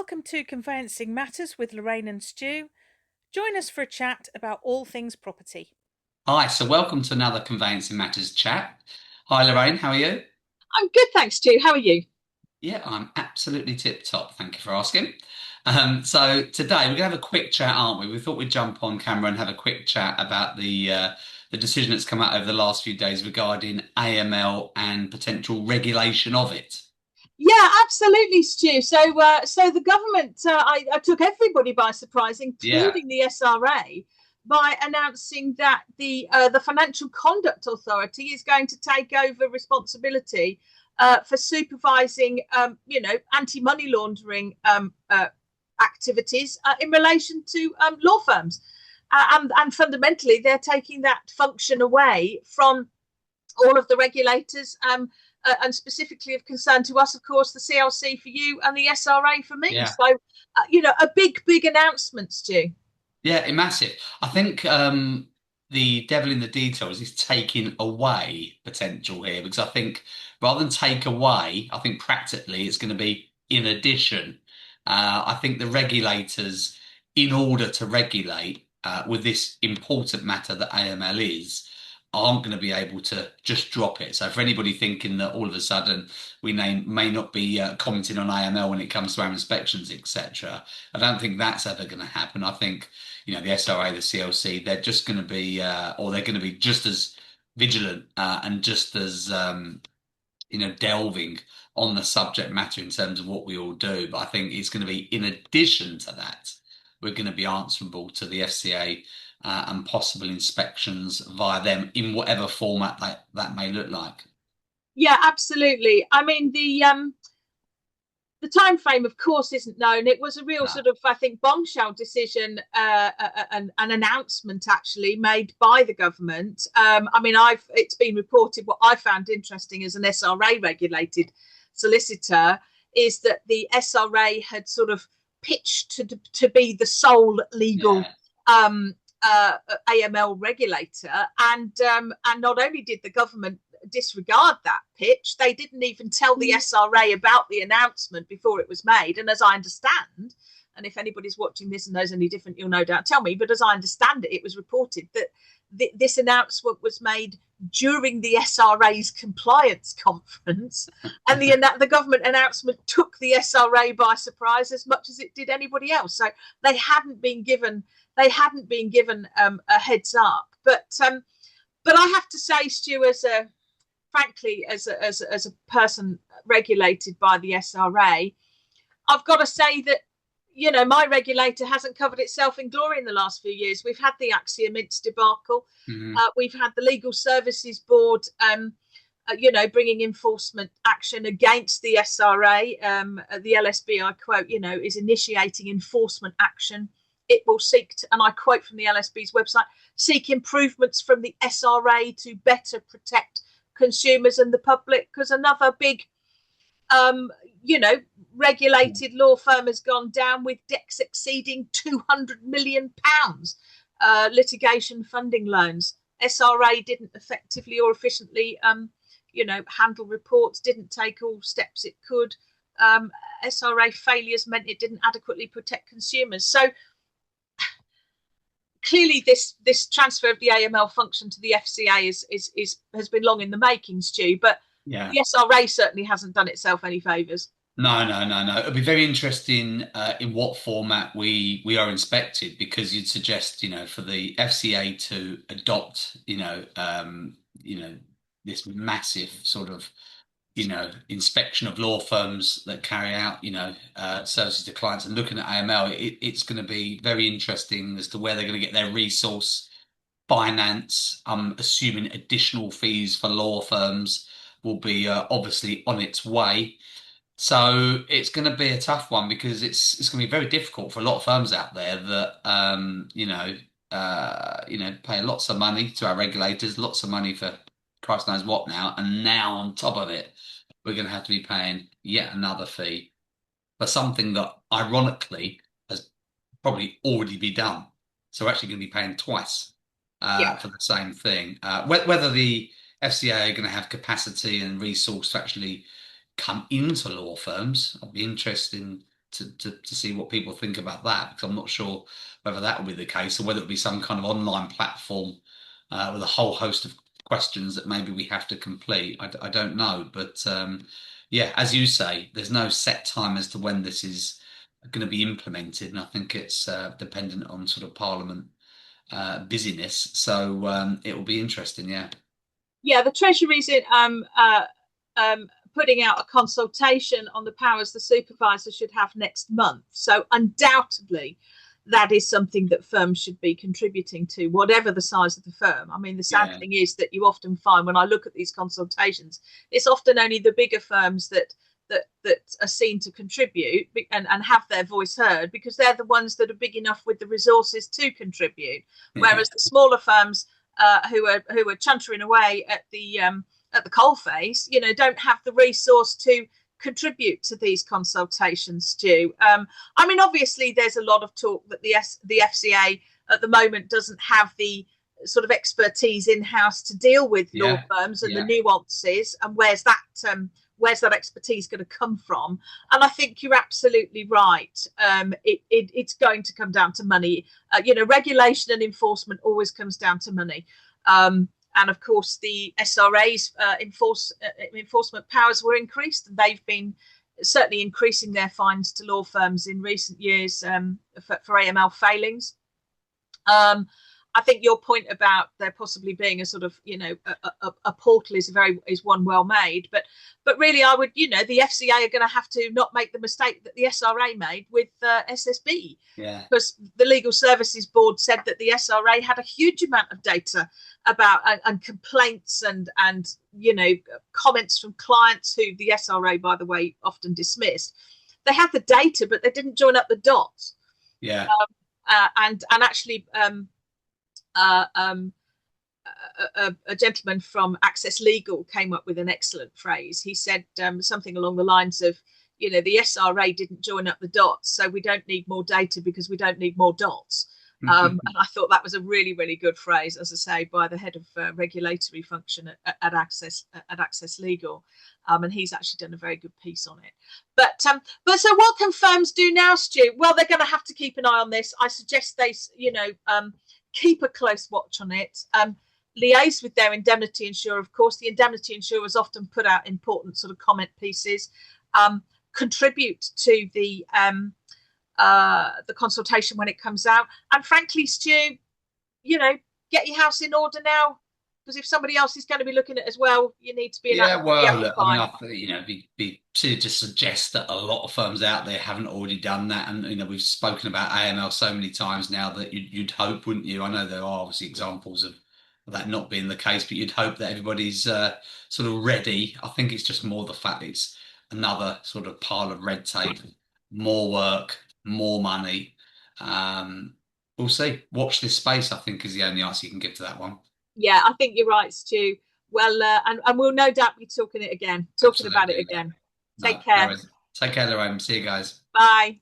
Welcome to Conveyancing Matters with Lorraine and Stu. Join us for a chat about all things property. Hi, so welcome to another Conveyancing Matters chat. Hi Lorraine, how are you? I'm good, thanks, Stu. How are you? Yeah, I'm absolutely tip top. Thank you for asking. So today we're gonna have a quick chat, aren't we? We thought we'd jump on camera and have a quick chat about the decision that's come out over the last few days regarding AML and potential regulation of it. Yeah, absolutely, Stu. So the government, I took everybody by surprise, Yeah, including the SRA, by announcing that the Financial Conduct Authority is going to take over responsibility for supervising, anti-money laundering activities in relation to law firms, and fundamentally, they're taking that function away from all of the regulators, and specifically of concern to us, of course, the CLC for you and the SRA for me. yeah. So, a big announcement, Stu. Yeah, massive. I think the devil in the details is taking away potential here because I think rather than take away, I think practically it's going to be in addition. I think the regulators, in order to regulate with this important matter that AML is, aren't going to be able to just drop it. So for anybody thinking that all of a sudden may not be commenting on AML when it comes to our inspections, etc., I don't think that's ever going to happen. I think the SRA, the CLC, they're just going to be, or they're going to be just as vigilant and just as, delving on the subject matter in terms of what we all do. But I think it's going to be in addition to that, we're going to be answerable to the FCA and possible inspections via them in whatever format that may look like. Yeah, absolutely. I mean, the time frame, of course, isn't known. It was a real No. sort of, I think, bombshell decision, an announcement actually made by the government. I mean, it's been reported. What I found interesting as an SRA regulated solicitor is that the SRA had sort of pitched to be the sole legal Yeah. um, AML regulator, and not only did the government disregard that pitch, they didn't even tell the SRA about the announcement before it was made. And as I understand, and if anybody's watching this and knows any different, you'll no doubt tell me, but as I understand it, it was reported that this announcement was made during the SRA's compliance conference, and the government announcement took the SRA by surprise as much as it did anybody else. So they hadn't been given a heads up. But I have to say, Stu, frankly, as a person regulated by the SRA, I've got to say that my regulator hasn't covered itself in glory in the last few years. We've had the Axiom Ints debacle. Mhm. We've had the Legal Services Board, bringing enforcement action against the SRA. The LSB, I quote, is initiating enforcement action. It will seek to, and I quote from the LSB's website, seek improvements from the SRA to better protect consumers and the public, because another big, regulated law firm has gone down with debts exceeding £200 million, litigation funding loans. SRA didn't effectively or efficiently, handle reports, didn't take all steps it could. SRA failures meant it didn't adequately protect consumers. So clearly this transfer of the AML function to the FCA has been long in the making, Stu, but Yeah. the SRA certainly hasn't done itself any favours. No, no, no, no. It'll be very interesting in what format we are inspected because you'd suggest, for the FCA to adopt, this massive sort of, inspection of law firms that carry out, services to clients and looking at AML. It's going to be very interesting as to where they're going to get their resource, finance. I'm assuming additional fees for law firms will be obviously on its way. So it's going to be a tough one because it's going to be very difficult for a lot of firms out there that pay lots of money to our regulators, lots of money for Christ knows what now, and now on top of it, we're going to have to be paying yet another fee for something that ironically has probably already been done. So we're actually going to be paying twice Yeah. for the same thing. Whether the FCA are going to have capacity and resource to actually come into law firms. I'd be interested to see what people think about that, because I'm not sure whether that will be the case or whether it'll be some kind of online platform with a whole host of questions that maybe we have to complete. I don't know, but yeah, as you say, there's no set time as to when this is going to be implemented, and I think it's dependent on sort of Parliament busyness. So it will be interesting, yeah. Yeah, the Treasury's putting out a consultation on the powers the supervisor should have next month. So undoubtedly, that is something that firms should be contributing to, whatever the size of the firm. I mean, the sad thing is that you often find when I look at these consultations, it's often only the bigger firms that are seen to contribute and have their voice heard, because they're the ones that are big enough with the resources to contribute. Whereas the smaller firms who are chuntering away at the coalface, don't have the resource to contribute to these consultations, Stu. I mean, obviously, there's a lot of talk that the FCA at the moment doesn't have the sort of expertise in-house to deal with law firms and the nuances, and where's that expertise going to come from? And I think you're absolutely right. It's going to come down to money. Regulation and enforcement always comes down to money. And of course, the SRA's enforcement powers were increased, and they've been certainly increasing their fines to law firms in recent years for AML failings. I think your point about there possibly being a sort of, a portal is one well made, but really I would, the FCA are going to have to not make the mistake that the SRA made with SSB, because the Legal Services Board said that the SRA had a huge amount of data about and complaints and comments from clients who the SRA, by the way, often dismissed. They had the data, but they didn't join up the dots. And actually. A gentleman from Access Legal came up with an excellent phrase. He said something along the lines of, the SRA didn't join up the dots, so we don't need more data because we don't need more dots. And I thought that was a really, really good phrase, as I say, by the head of regulatory function at Access Legal. And he's actually done a very good piece on it. But so what can firms do now, Stu? Well, they're going to have to keep an eye on this. I suggest they, keep a close watch on it. Liaise with their indemnity insurer. Of course, the indemnity insurers often put out important sort of comment pieces. Contribute to the consultation when it comes out. And frankly, Stu, get your house in order now, because if somebody else is going to be looking at it as well, you need to be look, I mean, be to suggest that a lot of firms out there haven't already done that, and we've spoken about AML so many times now that you'd hope, wouldn't you? I know there are obviously examples of that not being the case, but you'd hope that everybody's sort of ready. I think it's just more the fact it's another sort of pile of red tape, more work, more money. We'll see. Watch this space, I think, is the only answer you can give to that one. Yeah, I think you're right, Stu. Well, and we'll no doubt be talking about it again. Take care. Take care, Lorraine. See you guys. Bye.